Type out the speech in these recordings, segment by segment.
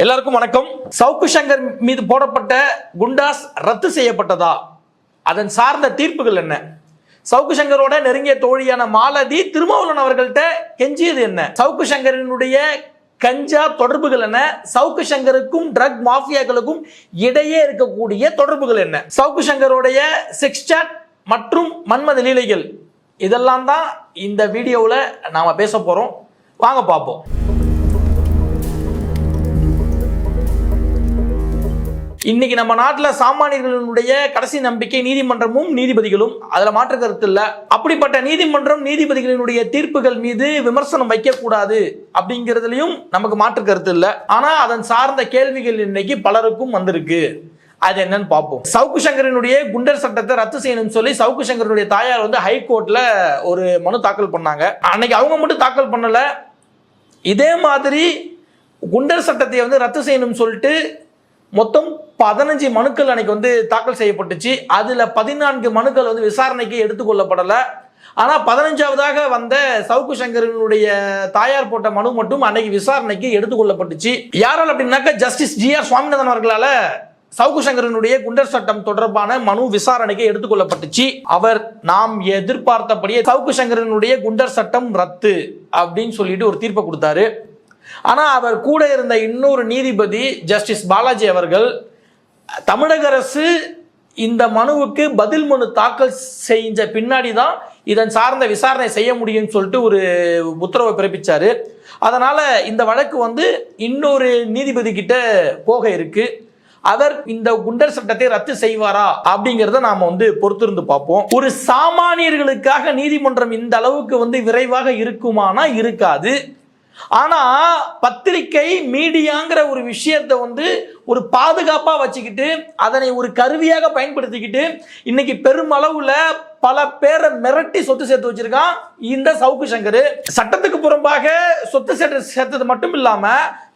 எல்லாருக்கும் வணக்கம். சவுக்கு சங்கர் மீது போடப்பட்ட குண்டாஸ் ரத்து செய்யப்பட்டதா? அதன் சார்ந்த தீர்ப்புகள் என்ன? சவுக்கு சங்கரோட நெருங்கிய தோழியான மாலதி திருமாவளவன் அவர்கள்ட்ட கெஞ்சியது என்ன? சவுக்கு சங்கரினுடைய கஞ்சா தொடர்புகள் என்ன? சவுக்கு சங்கருக்கும் ட்ரக் மாஃபியாக்களுக்கும் இடையே இருக்கக்கூடிய தொடர்புகள் என்ன? சவுக்கு சங்கருடைய செக்ஸ் சாட் மற்றும் மன்மத லீலைகள், இதெல்லாம் தான் இந்த வீடியோவில் நாம பேச போறோம். வாங்க பார்ப்போம். இன்னைக்கு நம்ம நாட்டில் சாமானியர்களுடைய கடைசி நம்பிக்கை நீதிமன்றமும் நீதிபதிகளும், அதுல மாற்று கருத்து இல்ல. அப்படிப்பட்ட நீதிமன்றம் நீதிபதிகளினுடைய தீர்ப்புகள் மீது விமர்சனம் வைக்கக்கூடாது அப்படிங்கிறதுலையும் நமக்கு மாற்று கருத்து இல்ல. ஆனா அதன் சார்ந்த கேள்விகள் இன்னைக்கு பலருக்கும் வந்திருக்கு. அது என்னன்னு பார்ப்போம். சவுக்கு சங்கரினுடைய குண்டர் சட்டத்தை ரத்து செய்யணும்னு சொல்லி சவுக்கு சங்கரினுடைய தாயார் ஹைகோர்ட்ல ஒரு மனு தாக்கல் பண்ணாங்க. அன்னைக்கு அவங்க மட்டும் தாக்கல் பண்ணல, இதே மாதிரி குண்டர் சட்டத்தை ரத்து செய்யணும்னு சொல்லிட்டு மொத்தம் 15 மனுக்கள் அன்னைக்கு தாக்கல் செய்யப்பட்டுச்சு. அதுல 14 மனுக்கள் விசாரணைக்கு எடுத்துக்கொள்ளப்படல. ஆனா 15வதாக வந்த சவுக்கு சங்கரினுடைய தாயார் போட்ட மனு மட்டும் அன்னைக்கு விசாரணைக்கு எடுத்துக்கொள்ளப்பட்டுச்சு. யாரால் அப்படின்னாக்க ஜஸ்டிஸ் GR சுவாமிநாதன் அவர்களால சவுக்கு சங்கரினுடைய குண்டர் சட்டம் தொடர்பான மனு விசாரணைக்கு எடுத்துக்கொள்ளப்பட்டுச்சு. அவர் நாம் எதிர்பார்த்தபடியே சவுக்கு சங்கரினுடைய குண்டர் சட்டம் ரத்து அப்படின்னு சொல்லிட்டு ஒரு தீர்ப்பை கொடுத்தாரு. ஆனா அவர் கூட இருந்த இன்னொரு நீதிபதி ஜஸ்டிஸ் பாலாஜி அவர்கள், தமிழக அரசு இந்த மனுவுக்கு பதில் மனு தாக்கல் செஞ்ச பின்னாடி தான் இதன் சார்ந்த விசாரணை செய்ய முடியும்னு சொல்லிட்டு ஒரு உத்தரவை பிறப்பிச்சாரு. அதனால இந்த வழக்கு இன்னொரு நீதிபதி கிட்ட போக இருக்கு. அவர் இந்த குண்டர் சட்டத்தை ரத்து செய்வாரா அப்படிங்கிறத நாம பொறுத்திருந்து பார்ப்போம். ஒரு சாமானியர்களுக்காக நீதிமன்றம் இந்த அளவுக்கு விரைவாக இருக்குமானா இருக்காது. ஆனா பத்திரிகை மீடியாங்கிற ஒரு விஷயத்தை ஒரு பாதுகாப்பா வச்சுக்கிட்டு அதனை ஒரு கருவியாக பயன்படுத்திக்கிட்டு இன்னைக்கு பெருமளவுல பல பேரை மிரட்டி சொத்து சேர்த்து வச்சிருக்கான் இந்த சவுக்கு சங்கர். சட்டத்துக்கு புறம்பாக சொத்து சேர்த்தது மட்டும் இல்லாம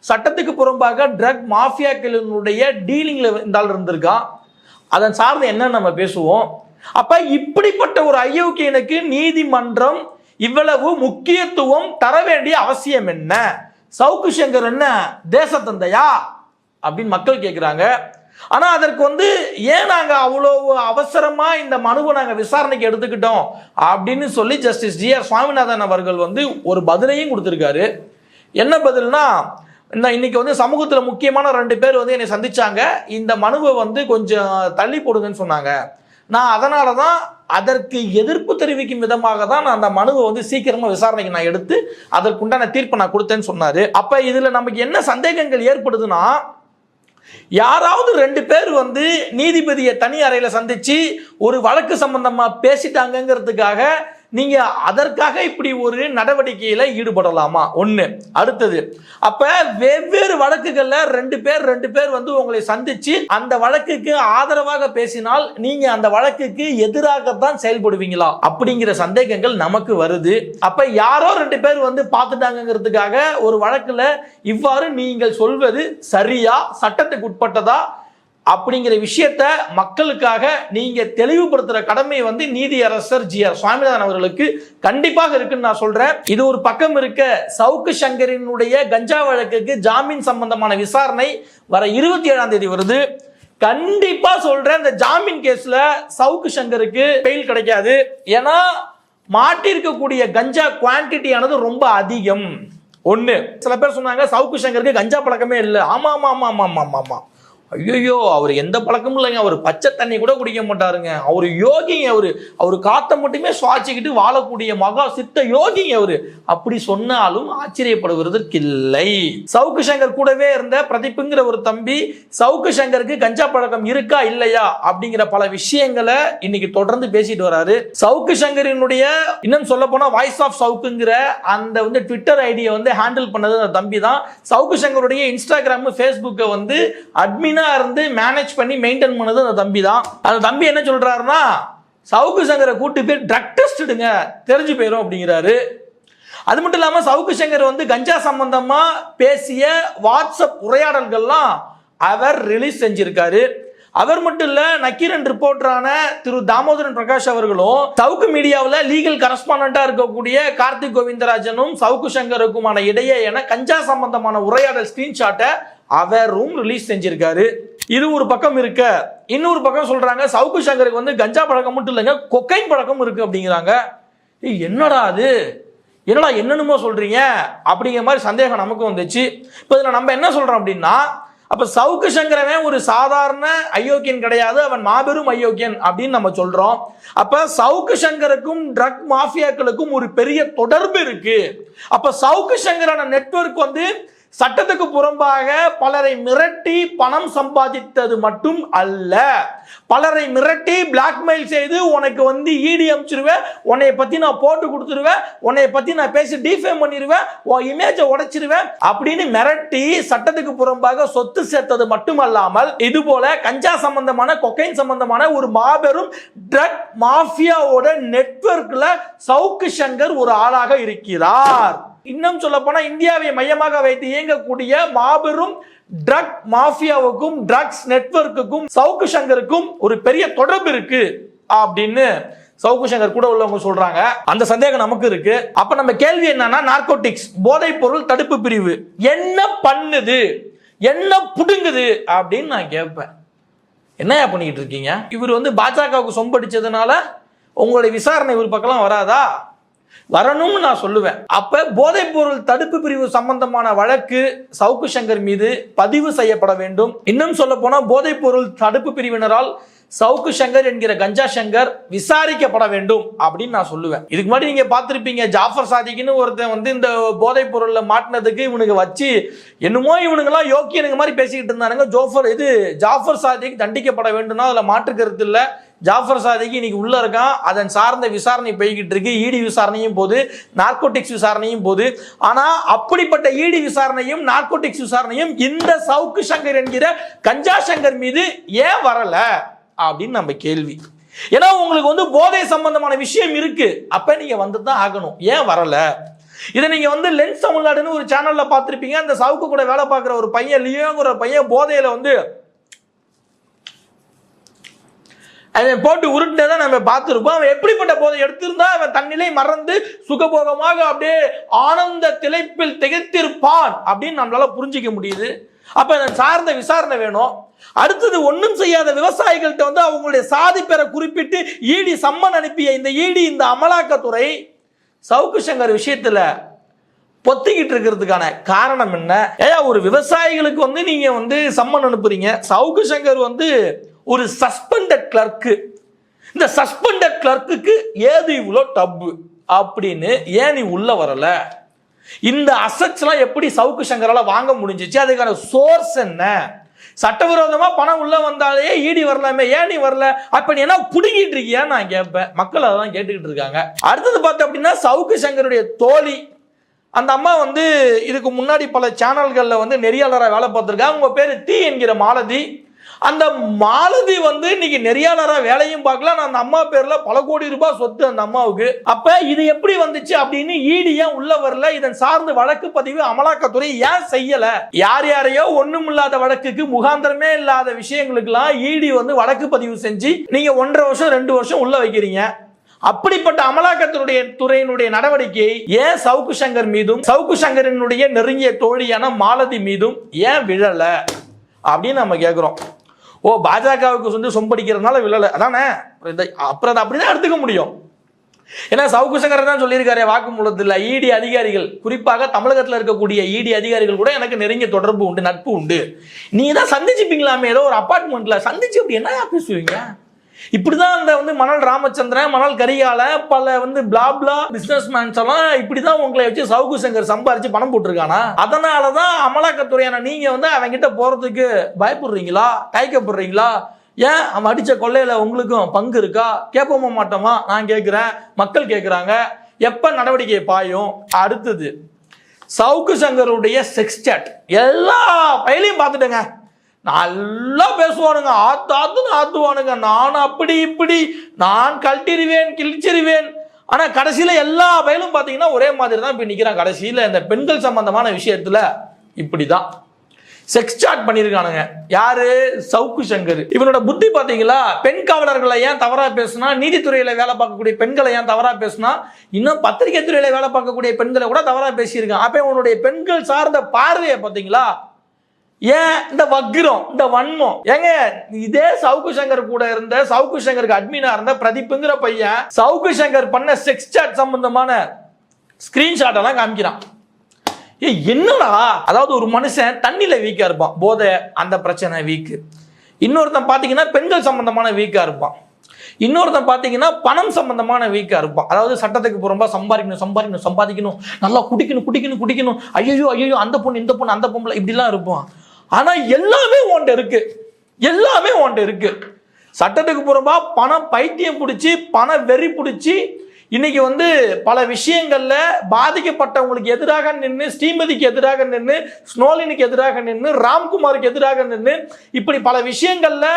சட்டத்துக்கு புறம்பாக ட்ரக் மாஃபியாக்களினுடைய டீலிங்ல இருந்தாலும் இருந்திருக்கான். அதன் சார்ந்து என்ன நம்ம பேசுவோம். அப்ப இப்படிப்பட்ட ஒரு அயோக்கியனுக்கு நீதிமன்றம் இவ்வளவு முக்கியத்துவம் தர வேண்டிய அவசியம் என்ன? சவுக்கு சங்கர் என்ன தேசத்தந்தையா அப்படின்னு மக்கள் கேட்கிறாங்க. ஆனா அதற்கு ஏன் நாங்க அவ்வளவு அவசரமா இந்த மனுவை நாங்க விசாரணைக்கு எடுத்துக்கிட்டோம் அப்படின்னு சொல்லி ஜஸ்டிஸ் GR சுவாமிநாதன் அவர்கள் ஒரு பதிலையும் கொடுத்திருக்காரு. என்ன பதில்னா, இன்னைக்கு சமூகத்துல முக்கியமான 2 பேர் என்னை சந்திச்சாங்க. இந்த மனுவை கொஞ்சம் தள்ளி போடுங்கன்னு சொன்னாங்க. நான் அதனால தான் அதற்கு எதிர்ப்பு தெரிவிக்கும் விதமாக தான் நான் அந்த மனுவை சீக்கிரமா விசாரணைக்கு நான் எடுத்து அதற்குண்டான தீர்ப்பை நான் கொடுத்தேன்னு சொன்னாரு. அப்ப இதுல நமக்கு என்ன சந்தேகங்கள் ஏற்படுதுன்னா, யாராவது 2 பேர் நீதிபதியை தனி அறையில சந்திச்சு ஒரு வழக்கு சம்பந்தமா பேசிட்டாங்கிறதுக்காக நீங்க அதற்காக இப்படி ஒரு நடவடிக்கையில ஈடுபடலாமா? ஒண்ணு. அடுத்தது, அப்ப வெவ்வேறு வழக்குகள்ல 2 பேர் உங்களை சந்திச்சு அந்த வழக்குக்கு ஆதரவாக பேசினால் நீங்க அந்த வழக்குக்கு எதிராகத்தான் செயல்படுவீங்களா அப்படிங்கிற சந்தேகங்கள் நமக்கு வருது. அப்ப யாரோ 2 பேர் பார்த்துட்டாங்கிறதுக்காக ஒரு வழக்குல இவ்வாறு நீங்கள் சொல்வது சரியா, சட்டத்துக்கு உட்பட்டதா அப்படிங்கிற விஷயத்த மக்களுக்காக நீங்க தெளிவுபடுத்துற கடமை நீதியரசர் GR சுவாமிநாதன் அவர்களுக்கு கண்டிப்பாக இருக்குன்னு நான் சொல்றேன். இது ஒரு பக்கம் இருக்க, சவுக்கு சங்கரினுடைய கஞ்சா வழக்குக்கு ஜாமீன் சம்பந்தமான விசாரணை வர 27ஆம் தேதி வருது. கண்டிப்பா சொல்றேன், இந்த ஜாமீன் கேஸ்ல சவுக்கு சங்கருக்கு பெயில் கிடைக்காது. ஏன்னா மாட்டிருக்கக்கூடிய கஞ்சா குவான்டிட்டி ஆனது ரொம்ப அதிகம். ஒண்ணு. சில பேர் சொன்னாங்க சவுக்கு சங்கருக்கு கஞ்சா பழக்கமே இல்லை. ஆமா ஆமா ஆமா ஆமா ஆமா ஆமா ஐயோ, அவர் எந்த பழக்கமும் இல்லைங்க. அவர் பச்சை தண்ணி கூட குடிக்க மாட்டாருங்க. அவர் யோகிங்க. அவர் காத்த மட்டுமே சுவாச்சிக்கிட்டு வாழக்கூடிய மகா சித்த யோகிங்க அவரு. அப்படி சொன்னாலும் ஆச்சரியப்படுவதற்கு இல்லை. சவுக்கு சங்கர் கூடவே இருந்த பிரதீப்ங்கிற ஒரு தம்பி சவுக்கு சங்கருக்கு கஞ்சா பழக்கம் இருக்கா இல்லையா அப்படிங்கிற பல விஷயங்களை இன்னைக்கு தொடர்ந்து பேசிட்டு வராரு. சவுக்கு சங்கரினுடைய இன்னும் சொல்ல போனா வாய்ஸ் ஆஃப் சவுக்குங்கிற அந்த ட்விட்டர் ஐடியை ஹேண்டில் பண்ணது அந்த தம்பி தான். சவுக்கு சங்கருடைய இன்ஸ்டாகிராம் ஃபேஸ்புக்கை அட்மின் இருந்து மேனேஜ் பண்ணி மெயின்டைன் பண்ணது அந்த தம்பி தான். அந்த தம்பி என்ன சொல்றாருன்னா, சவுக்கு சங்கரை கூட்டு போய் ட்ரக் டெஸ்ட் எடுங்க, தெரிஞ்சு போயிடும் அப்படிங்கிறாரு. அது மட்டும் இல்லாம சவுக்கு சங்கர் கஞ்சா சம்பந்தமா பேசிய வாட்ஸ்அப் உரையாடல்கள்லாம் அவர் ரிலீஸ் செஞ்சிருக்காரு. அவர் மட்டும் இல்ல, நக்கீரன் ரிப்போர்ட்டரான திரு தாமோதரன் பிரகாஷ் அவர்களும் சவுக்கு மீடியாவில் லீகல் கரஸ்பாண்டா இருக்கக்கூடிய கார்த்திக் கோவிந்தராஜனும் சவுக்கு சங்கருக்குமான இடையே என கஞ்சா சம்பந்தமான உரையாடல் ஸ்கிரீன்ஷாட்டை அவரும் ரிலீஸ் செஞ்சிருக்காரு. இது ஒரு பக்கம் இருக்க, இன்னொரு பக்கம் சொல்றாங்க சவுக்கு சங்கருக்கு வந்து கஞ்சா பழக்கம் மட்டும் இல்லைங்க, கொக்கைன் பழக்கம் இருக்கு அப்படிங்கிறாங்க. என்னடா அது, என்னடா என்னென்னமோ சொல்றீங்க அப்படிங்கிற மாதிரி சந்தேகம் நமக்கு வந்துச்சு. இப்போ இதில் நம்ம என்ன சொல்றோம் அப்படின்னா, அப்ப சவுக்கு சங்கரவன் ஒரு சாதாரண அயோக்கியன் கிடையாது, அவன் மாபெரும் அயோக்கியன் அப்படின்னு நம்ம சொல்றோம். அப்ப சவுக்கு சங்கருக்கும் ட்ரக் மாஃபியாக்களுக்கும் ஒரு பெரிய தொடர்பு இருக்கு. அப்ப சவுக்கு சங்கரான நெட்வொர்க் வந்து சட்டத்துக்கு புறம்பாக பலரை மிரட்டி பணம் சம்பாதித்தது மட்டும் அல்ல, பலரை மிரட்டி பிளாக்மெயில் செய்து உனக்கு வந்து ஈடி அனுப்பிச்சிருவேன், உன்னை பத்தி நான் போட்டு கொடுத்துருவேன், உன்னை பத்தி நான் பேசி டிஃபேம் பண்ணிடுவேன், உன் இமேஜை உடைச்சிருவேன் அப்படின்னு மிரட்டி சட்டத்துக்கு புறம்பாக சொத்து சேர்த்தது மட்டுமல்லாமல் இது போல கஞ்சா சம்பந்தமான கொக்கைன் சம்பந்தமான ஒரு மாபெரும் ட்ரக் மாஃபியாவோட நெட்வொர்க்ல சவுக்கு சங்கர் ஒரு ஆளாக இருக்கிறார். இன்னும் சொல்ல போனா இந்தியாவை மையமாக வைத்து இயங்கக்கூடிய மாபெரும் ட்ரக் மாஃபியாவுக்கும் ட்ரக்ஸ் நெட்வொர்க்குக்கும் சவுக்கு சங்கருக்கும் ஒரு பெரிய தொடர்பு இருக்கு அப்படின்னு சவுக்கு சங்கர் கூட உள்ளவங்க சொல்றாங்க. அந்த சந்தேகம் நமக்கு இருக்கு. அப்ப நம்ம கேள்வி என்னன்னா, நார்கோட்டிக்ஸ் போதைப் பொருள் தடுப்பு பிரிவு என்ன பண்ணுது, என்ன புடுங்குது அப்படின்னு நான் கேட்பேன். என்னையா பண்ணிட்டு இருக்கீங்க? இவர் வந்து பாஜகவுக்கு சொம்படிச்சதுனால உங்களுடைய விசாரணை ஒரு பக்கம் வராதா? வரணும்னு நான் சொல்லுவேன். அப்ப போதைப் பொருள் தடுப்பு பிரிவு சம்பந்தமான வழக்கு சவுக்கு சங்கர் மீது பதிவு செய்யப்பட வேண்டும். இன்னும் சொல்ல போனா போதைப் பொருள் தடுப்பு பிரிவினரால் சவுக்கு சங்கர் என்கிற கஞ்சா சங்கர் விசாரிக்கப்பட வேண்டும் அப்படின்னு நான் சொல்லுவேன். இதுக்கு முன்னாடி நீங்க பார்த்திருப்பீங்க, ஜாஃபர் சாதிக்னு ஒருத்தன் வந்து இந்த போதைப் பொருள்ல மாட்டினதுக்கு இவனுக்கு வச்சு என்னமோ இவனுங்கெல்லாம் யோக்கியனுங்க மாதிரி பேசிக்கிட்டு இருந்தானுங்க. ஜாஃபர் சாதிக் தண்டிக்கப்பட வேண்டும்னா அதுல மாற்று கருத்து இல்லை. ஜாஃபர் சாதிக்கு இன்னைக்கு உள்ள இருக்கான், அதன் சார்ந்த விசாரணை போய்கிட்டு இருக்கு. இடி விசாரணையும் போது, நார்கோட்டிக்ஸ் விசாரணையும் போது. ஆனா அப்படிப்பட்ட இடி விசாரணையும் நார்கோட்டிக்ஸ் விசாரணையும் இந்த சவுக்கு சங்கர் என்கிற கஞ்சா சங்கர் மீது ஏன் வரல அப்படின்னு நம்ம கேள்வி. ஏன்னா உங்களுக்கு வந்து போதை சம்பந்தமான விஷயம் இருக்கு, அப்ப நீங்க வந்து தான் ஆகணும். ஏன் வரல? இதை நீங்க வந்து லென்ஸ் தமிழ்நாடுன்னு ஒரு சேனல்ல பார்த்திருப்பீங்க. அந்த சவுக்கு கூட வேலை பார்க்குற ஒரு பையன், லியோங்கிற பையன் போதையில வந்து அவன் போட்டு உருட்டுனதான் நம்ம பார்த்துருப்போம். அவன் எப்படிப்பட்ட போதை எடுத்திருந்தா அவன் தன்னிலை மறந்து சுகபோகமாக அப்படியே ஆனந்த திளைப்பில் திகைத்திருப்பான் அப்படின்னு நம்மளால புரிஞ்சிக்க முடியுது. அப்ப அதன் சார்ந்த விசாரணை வேணும். அடுத்தது, ஒன்றும் செய்யாத விவசாயிகள்கிட்ட வந்து அவங்களுடைய சாதி பெற குறிப்பிட்டு ஈடி சம்மன் அனுப்பிய இந்த அமலாக்கத்துறை சவுக்கு சங்கர் விஷயத்துல பொத்திக்கிட்டு இருக்கிறதுக்கான காரணம் என்ன? ஏயா ஒரு விவசாயிகளுக்கு வந்து நீங்க வந்து சம்மன் அனுப்புறீங்க, சவுக்கு சங்கர் வந்து ஒரு சஸ்பெண்டட் கிளர்க்கு, இந்த சஸ்பெண்டட் கிளர்க்குக்கு ஏது இவ்வளோ டப்பு அப்படின்னு ஏன் நீ உள்ள வரல? இந்த அசட்ஸ்லாம் எப்படி சவுக்கு சங்கரால வாங்க முடிஞ்சிச்சு? அதுக்கான சோர்ஸ் என்ன? சட்டவிரோதமா பணம் உள்ள வந்தாலே ஈடி வரலாமே, ஏன் நீ வரல? அப்ப நீ என்ன புடுங்கிட்டு இருக்கியா நான் கேட்பேன். மக்கள் அதான் கேட்டுக்கிட்டு இருக்காங்க. அடுத்தது பார்த்தோம் அப்படின்னா சவுக்கு சங்கருடைய தோழி, அந்த அம்மா வந்து இதுக்கு முன்னாடி பல சேனல்கள்ல வந்து நெறியாளராக வேலை பார்த்திருக்காங்க. அவங்க பேரு தி என்கிற மாலதி. அந்த மாலதி வந்து இன்னைக்கு நெறியாளரா வேலையும் பார்க்கலாம். அந்த அம்மா பேர்ல பல கோடி ரூபாய் சொத்து அந்த அம்மாவுக்கு. அப்ப இது எப்படி வந்துச்சு அப்படின்னு ஈடி ஏன் உள்ள வரல? இதன் சார்ந்த வழக்கு பதிவு அமலாக்கத்துறை ஏன் செய்யல? யார் யாரையோ ஒண்ணும் இல்லாத வழக்குக்கு, முகாந்திரமே இல்லாத விஷயங்களுக்கு எல்லாம் ஈடி வந்து வழக்கு பதிவு செஞ்சு நீங்க 1.5 வருஷம் 2 வருஷம் உள்ள வைக்கிறீங்க. அப்படிப்பட்ட அமலாக்கத்துடைய துறையினுடைய நடவடிக்கை ஏன் சவுக்கு சங்கர் மீதும் சவுக்கு சங்கரினுடைய நெருங்கிய தோழியான மாலதி மீதும் ஏன் விழல அப்படின்னு நம்ம கேட்கிறோம். ஓ, பாஜகவுக்கு வந்து சொம்படிக்கிறதுனால விழல அதானே? அப்புறம் அதை அப்படிதான் எடுத்துக்க முடியும். ஏன்னா சவுக்கு சங்கர் தான் சொல்லியிருக்காரு வாக்குமூலத்தில், இடி அதிகாரிகள், குறிப்பாக தமிழகத்தில் இருக்கக்கூடிய இடி அதிகாரிகள் கூட எனக்கு நெருங்கிய தொடர்பு உண்டு, நட்பு உண்டு. நீ தான் சந்திச்சுப்பீங்களாமே, ஏதோ ஒரு அப்பார்ட்மெண்ட்ல சந்திச்சு அப்படி என்ன பேசுவீங்க? இப்படிதான் அந்த வந்து மணல் ராமச்சந்திரன், மணல் கரிகால, பல வந்து பிளாப்லா பிசினஸ் மேன்ஸ் எல்லாம் இப்படிதான் உங்களை வச்சு சவுக்கு சங்கர் சம்பாரிச்சு பணம் போட்டிருக்கானா? அதனாலதான் அமலாக்கத்துறையான நீங்க வந்து அவங்கிட்ட போறதுக்கு பயப்படுறீங்களா, தயக்கப்படுறீங்களா? ஏன் அவன் அடிச்ச கொள்ளையில உங்களுக்கும் பங்கு இருக்கா? கேட்போமா மாட்டோமா? நான் கேட்கிறேன், மக்கள் கேட்கிறாங்க. எப்ப நடவடிக்கை பாயும்? அடுத்தது சவுக்கு சங்கருடைய செக்ஸ் சாட் எல்லா பயிலையும் பார்த்துட்டேங்க. நல்லா பேசுவானுங்க, ஆத்துவானுங்க, நான் அப்படி இப்படி, நான் கழட்டிடுவேன், கிழிச்சிருவேன். ஆனா கடைசியில எல்லா பயிலும் பாத்தீங்கன்னா ஒரே மாதிரி தான் இப்ப நிக்கிறான். கடைசியில இந்த பெண்கள் சம்பந்தமான விஷயத்துல இப்படிதான் செக்ஸ் சாட் பண்ணிருக்கானுங்க. யாரு? சவுக்கு சங்கர். இவனோட புத்தி பாத்தீங்களா? பெண் காவலர்களை ஏன் தவறா பேசினா, நீதித்துறையில வேலை பார்க்கக்கூடிய பெண்களை ஏன் தவறா பேசினா, இன்னும் பத்திரிகை துறையில வேலை பார்க்கக்கூடிய பெண்களை கூட தவறா பேசியிருக்கான். அப்ப இவனுடைய பெண்கள் சார்ந்த பார்வையை பாத்தீங்களா? ஏன் இந்த வக்ரம், இந்த வன்மம்? ஏங்க இதே சவுக்கு சங்கர் கூட இருந்த, சவுக்கு சங்கருக்கு அட்மினா இருந்த பிரதீப்ங்கிற பையன் சவுக்கு சங்கர் பண்ண செக்ஸ் சாட் சம்பந்தமான ஸ்கிரீன்ஷாட் எல்லாம் காமிக்கிறான். என்னடா, அதாவது ஒரு மனுஷன் தண்ணியில வீக்கா இருப்பான், போதை அந்த பிரச்சனை வீக்கு. இன்னொருத்தன் பாத்தீங்கன்னா பெண்கள் சம்பந்தமான வீக்கா இருப்பான். இன்னொருத்தன் பாத்தீங்கன்னா பணம் சம்பந்தமான வீக்கா இருப்பான். அதாவது சட்டத்துக்கு புறம்பா சம்பாதிக்கணும், நல்லா குடிக்கணும், ஐயோ அந்த பொண்ணு இந்த பொண்ணு அந்த பொம்பளை இப்படிலாம் இருப்பான். ஆனா எல்லாமே உன்கிட்ட இருக்கு. சட்டத்துக்கு புறம்பா பணம் பைத்தியம் பிடிச்சி, பண வெறி பிடிச்சி இன்னைக்கு பல விஷயங்கள்ல பாதிக்கப்பட்டவங்களுக்கு எதிராக நின்று, ஸ்ரீமதிக்கு எதிராக நின்று, ஸ்னோலினுக்கு எதிராக நின்று, ராம்குமாருக்கு எதிராக நின்று, இப்படி பல விஷயங்கள்ல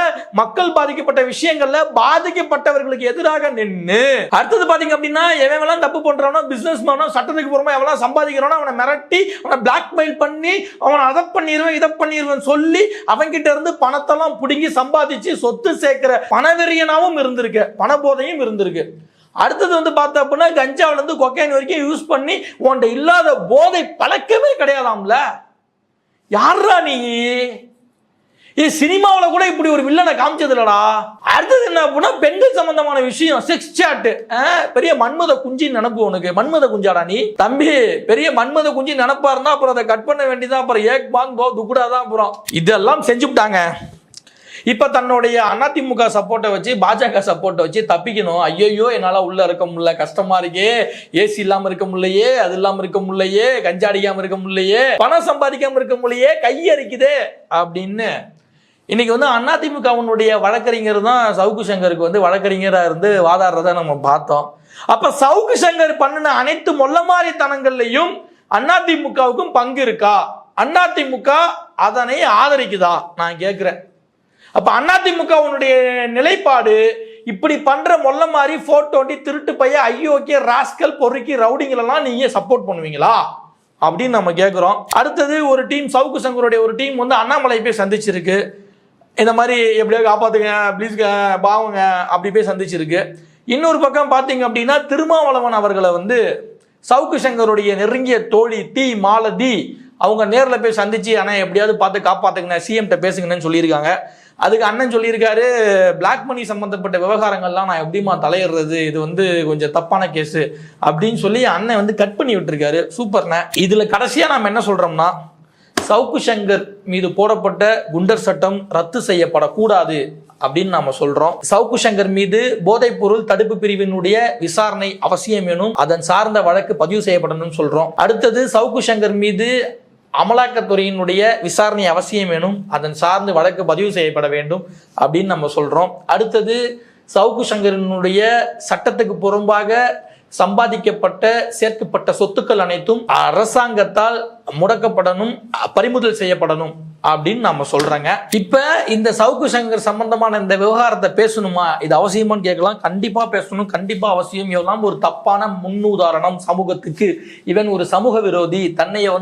மக்கள் பாதிக்கப்பட்ட விஷயங்கள்ல பாதிக்கப்பட்டவர்களுக்கு எதிராக நின்று, அடுத்தது பாத்தீங்க அப்படின்னா எவன் தப்பு பண்றானோ, பிசினஸ் மேனோ, சட்டத்துக்கு புறமா எவெல்லாம் சம்பாதிக்கிறானோ அவனை மிரட்டி, அவனை பிளாக்மெயில் பண்ணி, அவனை அதை பண்ணிடுவேன் இதை பண்ணிடுவேன் சொல்லி அவன்கிட்ட இருந்து பணத்தெல்லாம் பிடுங்கி சம்பாதிச்சு சொத்து சேர்க்கிற பணவெறியனாவும் இருந்திருக்கு, பணபோதையும் இருந்திருக்கு. அடுத்தது பார்த்தா அப்படின்னா கஞ்சாவில இருந்து கொக்கைன் வரைக்கும் யூஸ் பண்ணி உன்ட இல்லாத போதை பழக்கமே கிடையாதாம்ல. யாரா நீ? சினிமாவில் கூட இப்படி ஒரு வில்லனை காமிச்சது இல்லடா. அடுத்தது என்ன அப்படின்னா பெண்கள் சம்பந்தமான விஷயம், செக்ஸ் சாட். பெரிய மன்மத குஞ்சி நினப்பு உனக்கு. மன்மத குஞ்சாடா நீ தம்பி? பெரிய மன்மத குஞ்சி நினப்பா இருந்தா அப்புறம் அதை கட் பண்ண வேண்டியதான். அப்புறம் ஏக் பாங் போ துக்குடாதான். அப்புறம் இதெல்லாம் செஞ்சுட்டாங்க. இப்ப தன்னுடைய அதிமுக சப்போர்ட்டை வச்சு, பாஜக சப்போர்ட்டை வச்சு தப்பிக்கணும். ஐயோ என்னால உள்ள இருக்க முடியல, கஷ்டமா இருக்கே, ஏசி இல்லாம இருக்க முடியலையே, அது இல்லாம இருக்க முடியலையே, கஞ்சா அடிக்காம இருக்க முடியலையே, பணம் சம்பாதிக்காம இருக்க முடியலையே, கையரிக்குதே அப்படின்னு இன்னைக்கு அதிமுகவுடைய வழக்கறிஞர் தான் சவுக்கு சங்கருக்கு வழக்கறிஞரா இருந்து வாதாடுறத நம்ம பார்த்தோம். அப்ப சவுக்கு சங்கர் பண்ணின அனைத்து மொல்லமாரித்தனங்கள்லையும் அதிமுகவுக்கும் பங்கு இருக்கா? அதிமுக அதனை ஆதரிக்குதா? நான் கேட்கிறேன். அப்ப அதிமுகவுடைய நிலைப்பாடு இப்படி பண்ற மொல்ல மாதிரி போட்டோண்டி திருட்டு பைய ஐயோக்கிய ராஸ்கல் பொறுக்கி ரவுடிங்களெல்லாம் நீங்க சப்போர்ட் பண்ணுவீங்களா அப்படின்னு நம்ம கேட்கிறோம். அடுத்தது ஒரு டீம், சவுக்கு சங்கருடைய ஒரு டீம் அண்ணாமலை போய் சந்திச்சிருக்கு. இந்த மாதிரி எப்படியோ காப்பாத்துங்க ப்ளீஸ் பாவங்க அப்படி போய் சந்திச்சிருக்கு. இன்னொரு பக்கம் பார்த்தீங்க அப்படின்னா திருமாவளவன் அவர்களை சவுக்கு சங்கருடைய நெருங்கிய தோழி டி மாலதி அவங்க நேரில் போய் சந்திச்சு அண்ணன் எப்படியாவது பார்த்து காப்பாத்துங்க, சிஎம்கிட்ட பேசுங்கன்னு சொல்லியிருக்காங்க. அதுக்கு அண்ணன் சொல்லியிருக்காரு, பிளாக் மணி சம்பந்தப்பட்ட விவகாரங்கள்லாம் நான் எப்படிமா தலையிடுறது, இது கொஞ்சம் தப்பான கேஸு அப்படின்னு சொல்லி அண்ணன் கட் பண்ணி விட்டுருக்காரு. சூப்பர்ண்ண. இதுல கடைசியா நாம என்ன சொல்றோம்னா, சவுக்கு சங்கர் மீது போடப்பட்ட குண்டர் சட்டம் ரத்து செய்யப்படக்கூடாது அப்படின்னு நாம சொல்றோம். சவுக்கு சங்கர் மீது போதைப் பொருள் தடுப்பு பிரிவினுடைய விசாரணை அவசியம் வேணும், அதன் சார்ந்த வழக்கு பதிவு செய்யப்படணும்னு சொல்றோம். அடுத்தது சவுக்கு சங்கர் மீது அமலாக்கத்துறையினுடைய விசாரணை அவசியம் வேணும், அதன் சார்ந்து வழக்கு பதிவு செய்யப்பட வேண்டும் அப்படின்னு நம்ம சொல்றோம். அடுத்தது சவுக்கு சங்கரினுடைய சட்டத்துக்கு புறம்பாக சம்பாதிக்கப்பட்ட சேர்க்கப்பட்ட சொத்துக்கள் அனைத்தும் அரசாங்கத்தால் முடக்கப்படணும், பறிமுதல் செய்யப்படணும் அப்படின்னு நம்ம சொல்றோங்க. இப்ப இந்த சவுக்கு சங்கர் சம்பந்தமான இந்த விவகாரத்தை பேசணுமா, இது அவசியமான்னு கேட்கலாம். கண்டிப்பா பேசணும், கண்டிப்பா அவசியம். இவெல்லாம் ஒரு தப்பான முன்னுதாரணம் சமூகத்துக்கு. இவன் ஒரு சமூக விரோதி, தன்னைய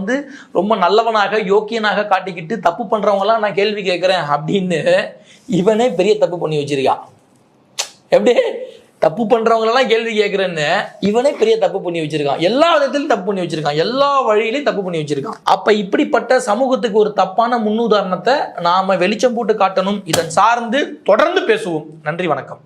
ரொம்ப நல்லவனாக யோக்கியனாக காட்டிக்கிட்டு தப்பு பண்றவங்க எல்லாம் நான் கேள்வி கேட்கிறேன் அப்படின்னு இவனே பெரிய தப்பு பண்ணி வச்சிருக்கான். எப்படி தப்பு பண்றவங்களெல்லாம் கேள்வி கேட்கிறேன்னு இவனே பெரிய தப்பு பண்ணி வச்சிருக்கான். எல்லா விதத்திலும் தப்பு பண்ணி வச்சிருக்கான், எல்லா வழியிலையும் தப்பு பண்ணி வச்சிருக்கான். அப்ப இப்படிப்பட்ட சமூகத்துக்கு ஒரு தப்பான முன்னுதாரணத்தை நாம வெளிச்சம் போட்டு காட்டணும். இதன் சார்ந்து தொடர்ந்து பேசுவோம். நன்றி, வணக்கம்.